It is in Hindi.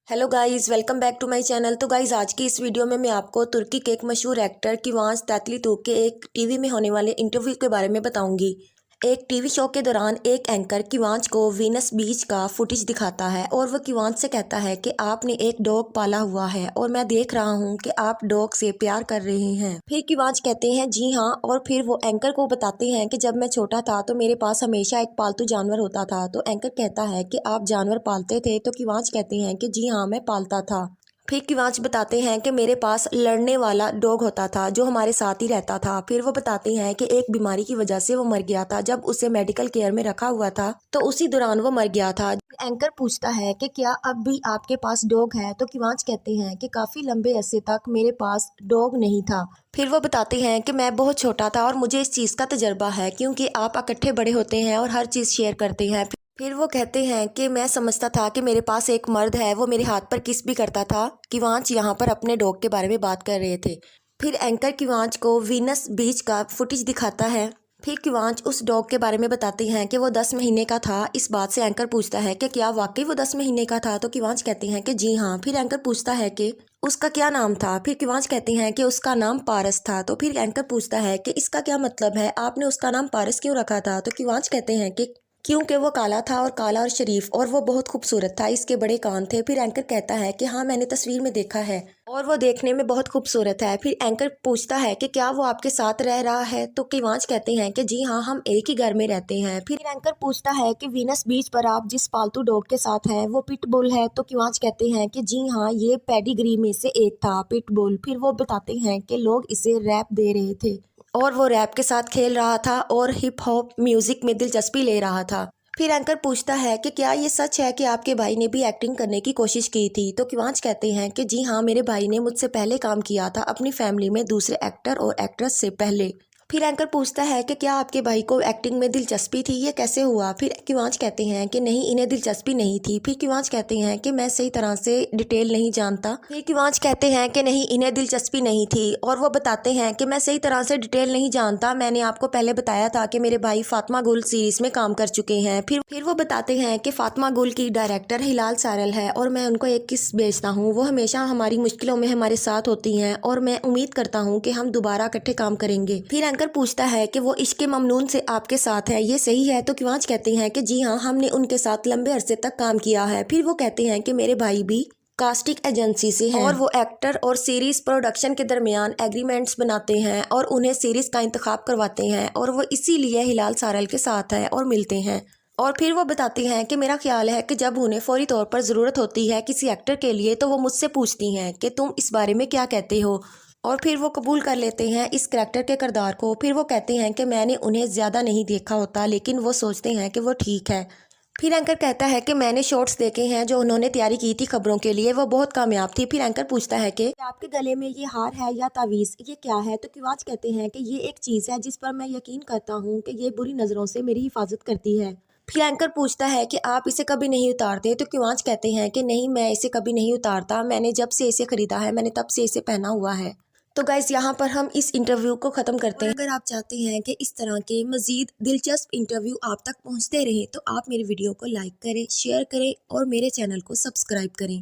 Hello guys, welcome back to my channel. तो गाइस, आज की इस वीडियो में मैं आपको तुर्की के एक मशहूर एक्टर किवांच तातलीतुक के एक टीवी में होने वाले इंटरव्यू के बारे में बताऊंगी। एक टीवी शो के दौरान एक एंकर किवांच को वीनस बीच का फुटेज दिखाता है और वह किवांच से कहता है कि आपने एक डॉग पाला हुआ है और मैं देख रहा हूं कि आप डॉग से प्यार कर रहे हैं। फिर किवांच कहते हैं जी हाँ, और फिर वो एंकर को बताते हैं कि जब मैं छोटा था तो मेरे पास हमेशा एक पालतू जानवर होता था। तो एंकर कहता है कि आप जानवर पालते थे? तो किवांच कहते हैं कि जी हाँ, मैं पालता था। फिर किवांच बताते हैं कि मेरे पास लड़ने वाला डॉग होता था जो हमारे साथ ही रहता था। फिर वो बताते हैं कि एक बीमारी की वजह से वो मर गया था। जब उसे मेडिकल केयर में रखा हुआ था तो उसी दौरान वो मर गया था। एंकर पूछता है कि क्या अब भी आपके पास डॉग है? तो किवांच कहते हैं कि काफी लंबे अरसे तक मेरे पास डॉग नहीं था। फिर वो बताते हैं कि मैं बहुत छोटा था और मुझे इस चीज़ का तजर्बा है क्योंकि आप इकट्ठे बड़े होते हैं और हर चीज़ शेयर करते हैं। फिर वो कहते हैं कि मैं समझता था कि मेरे पास एक मर्द है, वो मेरे हाथ पर किस भी करता था। किवांच यहाँ पर अपने डॉग के बारे में बात कर रहे थे। फिर एंकर किवांच को वीनस बीच का फुटेज दिखाता है। फिर किवांच उस डॉग के बारे में बताते हैं कि वो 10 महीने का था। इस बात से एंकर पूछता है कि क्या वाकई वो 10 महीने का था? तो किवांच कहते हैं कि जी हाँ। फिर एंकर पूछता है कि उसका क्या नाम था? फिर किवांच कहते हैं कि उसका नाम पारस था। तो फिर एंकर पूछता है कि इसका क्या मतलब है, आपने उसका नाम पारस क्यों रखा था? तो किवांच कहते हैं कि क्योंकि वो काला था और काला और शरीफ, और वो बहुत खूबसूरत था, इसके बड़े कान थे। फिर एंकर कहता है कि हाँ, मैंने तस्वीर में देखा है और वो देखने में बहुत खूबसूरत है। फिर एंकर पूछता है कि क्या वो आपके साथ रह रहा है? तो किवांच कहते हैं कि जी हाँ, हम एक ही घर में रहते हैं। फिर एंकर पूछता है कि वीनस बीच पर आप जिस पालतू डॉग के साथ हैं वो पिटबुल है? तो किवांच कहते हैं कि जी हाँ, ये पेडिग्री में से एक था, पिटबुल। फिर वो बताते हैं कि लोग इसे रैप दे रहे थे और वो रैप के साथ खेल रहा था और हिप हॉप म्यूजिक में दिलचस्पी ले रहा था। फिर एंकर पूछता है कि क्या ये सच है कि आपके भाई ने भी एक्टिंग करने की कोशिश की थी? तो किवांच कहते हैं कि जी हाँ, मेरे भाई ने मुझसे पहले काम किया था अपनी फैमिली में दूसरे एक्टर और एक्ट्रेस से पहले। फिर एंकर पूछता है कि क्या आपके भाई को एक्टिंग में दिलचस्पी थी, ये कैसे हुआ? फिर किवांच कहते हैं कि नहीं, इन्हें दिलचस्पी नहीं थी। फिर किवांच कहते हैं कि मैं सही तरह से डिटेल नहीं जानता। फिर किवांच कहते हैं कि नहीं, इन्हें दिलचस्पी नहीं थी, और वो बताते हैं कि मैं सही तरह से डिटेल नहीं जानता, मैंने आपको पहले बताया था कि मेरे भाई फातिमा गुल सीरीज में काम कर चुके हैं। फिर वो बताते हैं कि फातिमा गुल की डायरेक्टर हिलाल सारल है और मैं उनको एक किस भेजता हूँ। वो हमेशा हमारी मुश्किलों में हमारे साथ होती हैं और मैं उम्मीद करता हूँ कि हम दोबारा इकट्ठे काम करेंगे। फिर एंकर पूछता है कि वो इश्क ममनून से आपके साथ है, ये सही है? तो किवांच कहते हैं कि जी हाँ, हमने उनके साथ लंबे अरसे तक काम किया है। फिर वो कहते हैं कि मेरे भाई भी कास्टिंग एजेंसी से हैं और वो एक्टर और सीरीज प्रोडक्शन के दरमियान एग्रीमेंट्स बनाते हैं और उन्हें सीरीज का इंतखाब करवाते हैं और वो इसीलिए हिलाल सारल के साथ है और मिलते हैं। और फिर वो बताती हैं कि मेरा ख्याल है कि जब उन्हें फौरी तौर पर ज़रूरत होती है किसी एक्टर के लिए तो वो मुझसे पूछती हैं कि तुम इस बारे में क्या कहते हो, और फिर वो कबूल कर लेते हैं इस करैक्टर के किरदार को। फिर वो कहते हैं कि मैंने उन्हें ज़्यादा नहीं देखा होता, लेकिन वो सोचते हैं कि वो ठीक है। फिर एंकर कहता है कि मैंने शॉर्ट्स देखे हैं जो उन्होंने तैयारी की थी खबरों के लिए, वो बहुत कामयाब थी। फिर एंकर पूछता है कि आपके गले में ये हार है या तावीज़, ये क्या है? तो किवांच कहते हैं कि ये एक चीज़ है जिस पर मैं यकीन करता हूँ कि ये बुरी नज़रों से मेरी हिफाजत करती है। फिर एंकर पूछता है कि आप इसे कभी नहीं उतारते? तो किवांच कहते हैं कि नहीं, मैं इसे कभी नहीं उतारता, मैंने जब से इसे खरीदा है मैंने तब से इसे पहना हुआ है। तो गाइस, यहाँ पर हम इस इंटरव्यू को ख़त्म करते हैं। अगर आप चाहते हैं कि इस तरह के मज़ीद दिलचस्प इंटरव्यू आप तक पहुँचते रहे तो आप मेरे वीडियो को लाइक करें, शेयर करें और मेरे चैनल को सब्सक्राइब करें।